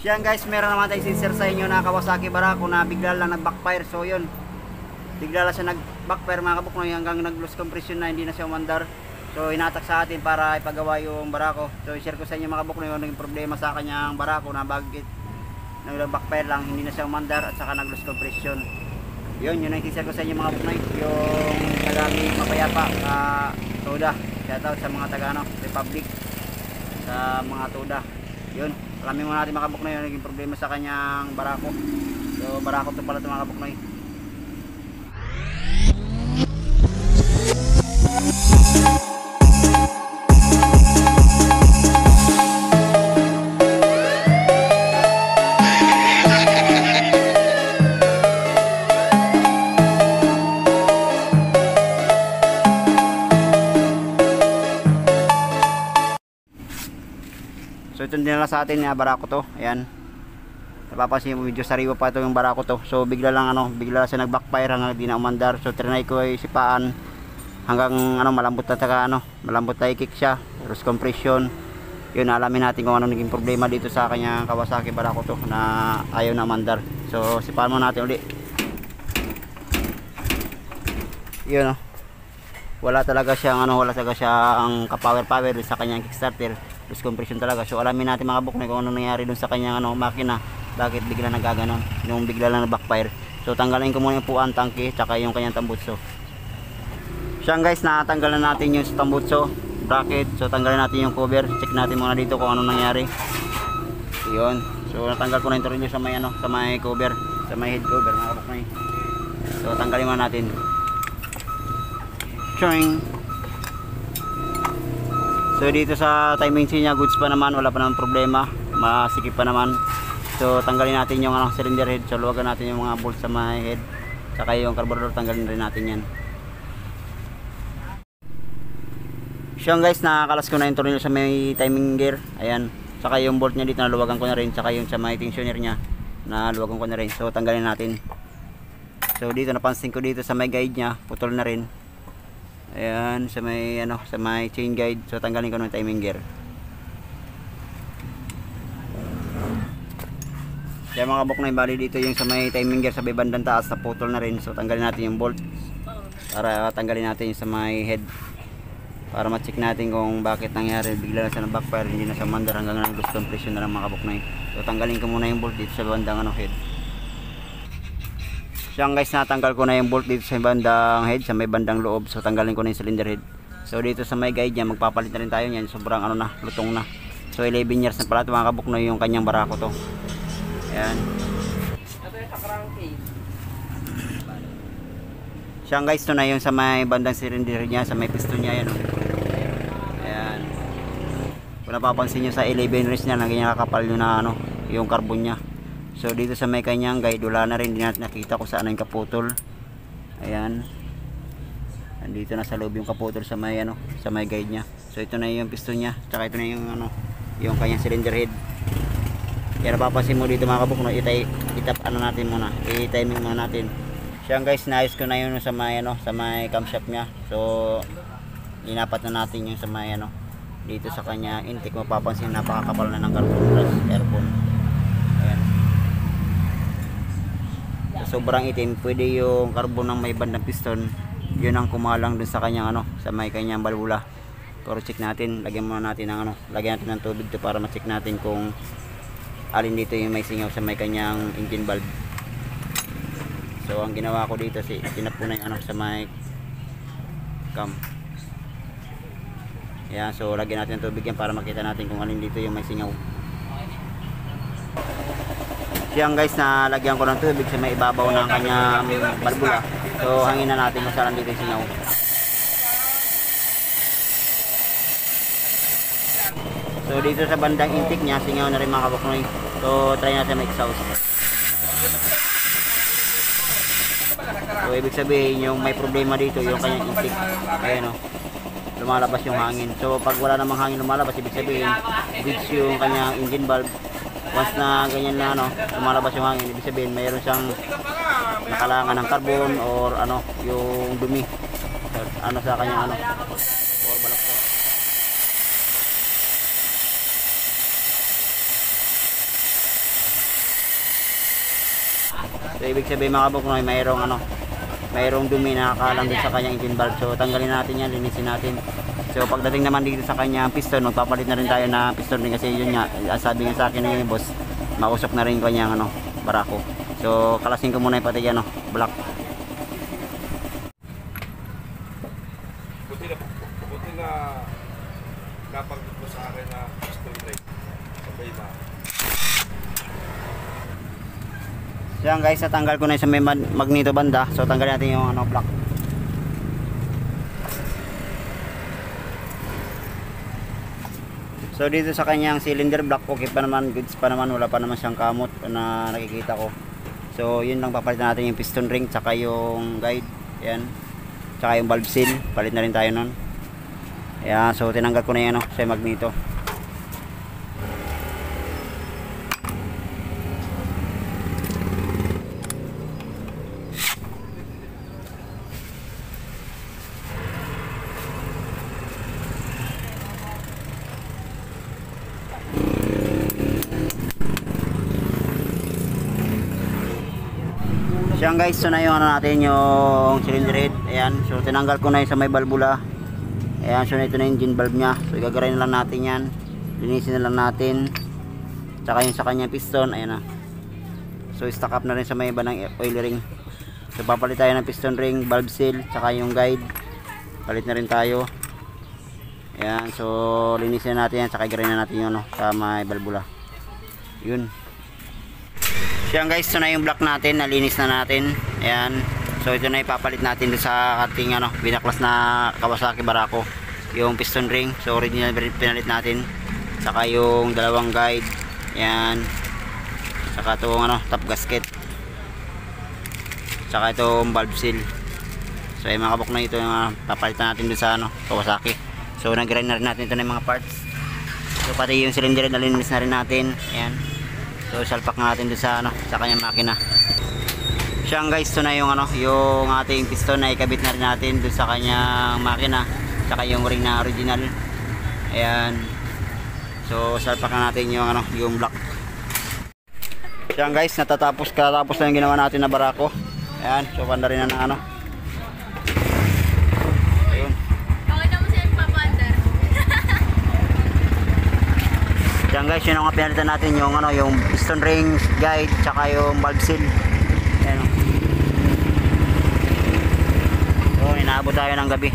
Siyan guys, meron naman tayo sincere sa inyo na Kawasaki Barako na bigla lang nag-backfire. So yun, bigla lang siya nag-backfire mga kabuknoy hanggang nag-lose compression na hindi na siya umandar. So inatak sa atin para ipagawa yung Barako. So i-share ko sa inyo mga kabuknoy yung naging problema sa kanyang Barako na bakit nag-backfire lang, hindi na siya umandar at saka nag-lose compression. Yun ang i-share ko sa inyo mga kabuknoy, yung Tagami Mapayapa Toda. Shoutout sa mga taga Republic, sa mga Toda. Yun, alamin mo natin mga kabuknoy yung naging problema sa kanyang Barako. So Barako to pala ito mga kabuknoy. So ito dinala sa atin na Barako to. Ayan. Napapansin mo medyo sariwa pa ito yung Barako to. So bigla lang bigla siya nag-backfire hanggang di na umandar. So trinay ko ay sipaan hanggang malambot na malambot na i-kick siya. Loose compression. Yun, alamin natin kung ano naging problema dito sa kanya Kawasaki Barako to na ayaw na umandar. So sipaan mo natin uli. Yun wala talaga siyang ang ka-power sa kanyang kickstarter. Loose compression talaga. So alamin natin mga kabuknoy kung ano nangyari dun sa kanyang makina, bakit bigla nagaganon yung bigla lang na backfire. So tanggalin ko muna yung puan, tangke, tsaka yung kanyang tambutso. Siyan guys, natanggalan natin yung tambutso bracket. So tanggalin natin yung cover, check natin muna dito kung ano nangyari. Yun, so natanggal ko na yung tornilyo sa may sa may cover, sa may head cover mga kabuknoy. So tanggalin muna natin. Choing. So dito sa timing chain niya, goods pa naman, wala pa naman problema, masikip pa naman. So tanggalin natin yung cylinder head. So luwagan natin yung mga bolts sa may head, saka yung carburetor tanggalin rin natin yan. So guys, nakakalas ko na yung tornilyo sa may timing gear. Ayan, saka yung bolt niya dito naluwagan ko na rin, saka yung sa may tensioner niya naluwagan ko na rin. So tanggalin natin. So dito napansin ko dito sa may guide niya, putol na rin. Ayan, sa may chain guide. So tanggalin ko ng timing gear. Kaya mga kabuknoy, bali dito yung sa may timing gear sa may bandang taas na putol na rin. So tanggalin natin yung bolt para tanggalin natin yung sa may head, para ma-check natin kung bakit nangyari bigla na siya na backfire, hindi na siya mandar hanggang nag-loose compression na lang mga kabuknoy. So tanggalin ko muna yung bolt dito sa bandang head. So guys, natanggal ko na yung bolt dito sa bandang head, sa may bandang loob. So tanggalin ko na yung cylinder head. So dito sa may guide niya, magpapalit na rin tayo niyan. Sobrang lutong na. So 11 years na pala ito mga kabuknoy yung kanyang Barako to. Ayan. Siya guys, ito na yung sa may bandang cylinder niya, sa may piston niya. Ayan. Ayan. Kung napapansin nyo sa 11 years niya, ganyan kakapal yun yung carbon niya. So dito sa may kanyang guide, wala na rin, hindi natin nakita kung saan yung kaputol. Ayan. Andito na sa loob yung kaputol sa may sa may guide niya. So ito na yung piston niya, tsaka ito na yung kanyang cylinder head. Kaya napapansin mo dito mga kabuknoy, natin muna, i-timing muna natin. Siya guys, naayos ko na yun sa may camshaft niya. So inapat na natin yung sa may dito sa kanya intake. Mapapansin napakakapal na ng carbon plus aircon. Sobrang itim, pwede yung carbon ng may bandang piston, yun ang kumalang dun sa kanyang sa may kanyang balbula. Pero check natin, lagyan muna natin ng lagyan natin ng tubig to para ma-check natin kung alin dito yung may singaw sa may kanyang engine valve. So ang ginawa ko dito, tinap ko na yung sa may cam. Ayan, so lagyan natin ng tubig yan para makita natin kung alin dito yung may singaw. Siyang guys, na lagyan ko ng tubig sa may ibabaw ng kanyang balbula. So hangin na natin kung saan dito yung singaw. So dito sa bandang intake niya, singaw na rin mga kabuknoy. So try natin may exhaust. So ibig sabihin yung may problema dito yung kanyang intake. Ayan lumalabas yung hangin. So pag wala namang hangin lumalabas, ibig sabihin weak yung kanyang engine valve. Once na ganyan na lumalabas yung hangin, ibig sabihin mayroon siyang nakalangan ng carbon or yung dumi sa kanya or balaktot. So ibig sabihin mga kabuknoy, mayroong dumi na nakalang dun sa kanyang engine valve. So tanggalin natin yan, linisin natin. So pagdating naman dito sa kanyang piston, magpapalit na rin tayo na piston din kasi yun nga, sabi nga sa akin ng boss, mausok na rin kanyang barako. So kalasin ko muna yung pati black. Buti na napagod mo sa akin na piston brake. Sabay na. Yan guys, natanggal ko na yung sa may magneto banda. So tanggalin natin yung block. So dito sa kanyang cylinder block, okay pa naman, goods pa naman, wala pa naman siyang kamot na nakikita ko. So yun lang, papalitan natin yung piston ring tsaka yung guide. Yan. Tsaka yung valve seal, palit na rin tayo nun. Ayan, so tinanggal ko na yan sa magneto. Yan guys, so na yung natin yung cylinder head. Ayan, so tinanggal ko na yung sa may valvula. Ayan, so na ito na yung engine valve nya. So igagaray na lang natin yan, linisin na lang natin. Tsaka yung sa kanyang piston, ayan na. So stock up na rin sa may iba ng oil ring. So papalit tayo ng piston ring, valve seal, tsaka yung guide. Palit na rin tayo. Ayan, so linisin na natin yan, tsaka igagaray na natin yung sa may valvula. Yun. So yan guys, ito na yung block natin, nalinis na natin. Ayan. So ito na ipapalit natin sa ating binaklas na Kawasaki Barako. Yung piston ring, so original pinalit natin. Saka yung dalawang guide. Ayan. Saka itong top gasket. Saka itong valve seal. So yung mga kabok na ito yung papalitan natin sa Kawasaki. So nag-grind na rin natin ito na yung mga parts. So pati yung cylinder nalinis na rin natin. Ayan. So salpak natin doon sa kanyang makina. Siyang guys, ito na yung yung ating piston na ikabit na rin natin doon sa kanyang makina. Saka yung ring na original. Ayan. So salpak na natin yung block. Siyang guys, katapos na yung ginawa natin na barako. Ayan, so panda rin na ayun. Yan guys, yun ang pinalitan natin yung piston ring, guide, tsaka yung valve seal. Ayan. So inaabot tayo ng gabi.